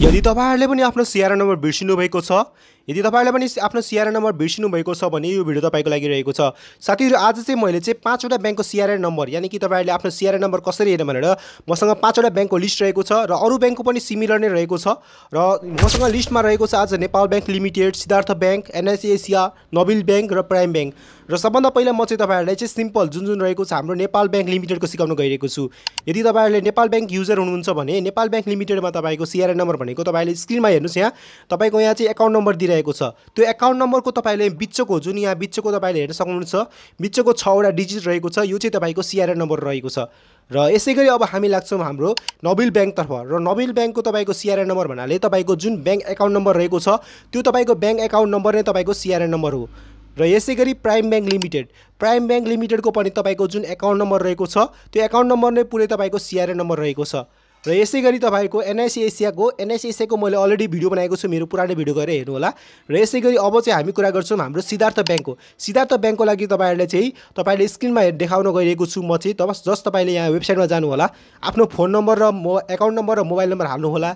यदि तपाईहरुले पनि आफ्नो सिआरएन नम्बर बिर्सिनु भएको छ, यदि तपाईहरुले पनि आफ्नो सिआरएन नम्बर बिर्सिनु भएको छ भने यो भिडियो तपाईको लागि रहेको छ। साथीहरु, आज चाहिँ मैले चाहिँ 5 वटा बैंकको सिआरएन नम्बर यानी कि तपाईहरुले आफ्नो सिआरएन नम्बर कसरी हेर्ने भनेर मसँग 5 वटा बैंकको लिस्ट रहेको छ र अरु बैंकको पनि सिमिलर नै रहेको छ र मसँग लिस्टमा रहेको छ आज Nepal bank limited, Siddhartha bank, NIC Asia, Nobel bank र प्राइम बैंक। र सबभन्दा पहिला म चाहिँ तपाईहरुलाई चाहिँ सिम्पल जुन रहेको छ हाम्रो नेपाल बैंक लिमिटेडको सिकाउन गइरहेको छु। यदि तपाईहरुले नेपाल बैंक युजर हुनुहुन्छ भने नेपाल बैंक लिमिटेडमा तपाईको सिआरएन नम्बर भनेको तपाईले स्क्रिनमा हेर्नुस्, यहाँ तपाईको यहाँ चाहिँ अकाउन्ट नम्बर दिइरहेको छ। त्यो अकाउन्ट नम्बरको तपाईले बिचको जुन यहाँ बिचको तपाईले हेर्न सक्नुहुन्छ, बिचको 6 वटा डिजिट रहेको छ, यो चाहिँ तपाईको सिआरएन नम्बर रहेको छ। र यसैगरी अब हामी लाग्छौं हाम्रो नोबेल बैंक तर्फ र नोबेल बैंकको तपाईको सिआरएन नम्बर भन्नाले तपाईको जुन बैंक अकाउन्ट नम्बर रहेको छ त्यो तपाईको बैंक अकाउन्ट नम्बर नै तपाईको सिआरएन नम्बर हो। र यसैगरी प्राइम बैंक लिमिटेडको पनि तपाईको जुन अकाउन्ट नम्बर रहेको छ त्यो अकाउन्ट नम्बर नै पुरै तपाईको सिआरएन नम्बर रहेको छ। र यसैगरी तपाईको एनआईसी एसियाको मैले अलरेडी भिडियो बनाएको छु, मेरो पुरानो भिडियो गएर हेर्नु होला। र यसैगरी अब चाहिँ हामी कुरा गर्छौं हाम्रो सिद्धार्थ बैंकको लागि तपाईले स्क्रिनमा देखाउन गइरहेको छु म चाहिँ। जस्ट तपाईले यहाँ वेबसाइटमा जानु होला, आफ्नो फोन नम्बर र अकाउन्ट नम्बर र मोबाइल नम्बर हाल्नु होला।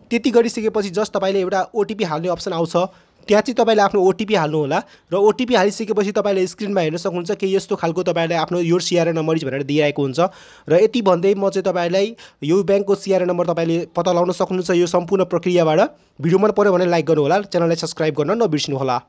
त्यति गरिसकेपछि जस्ट तपाईले एउटा ओटीपी हाल्ने अप्सन आउँछ, त्यहाँ चाहिँ तपाईले आफ्नो ओटीपी हाल्नु होला र ओटीपी हालिसकेपछि तपाईले स्क्रिनमा हेर्न सक्नुहुन्छ कि यस्तो खालको तपाईले आफ्नो यो सिआरएन नम्बर भनेर दिइरहेको हुन्छ। र यति भन्दै म चाहिँ तपाईलाई यो बैंकको सिआरएन नम्बर तपाईले पत्ता लगाउन सक्नुहुन्छ यो सम्पूर्ण प्रक्रियाबाट। भिडियो मन पर्यो भने लाइक गर्नु होला, च्यानललाई सब्स्क्राइब गर्न नबिर्सिनु होला।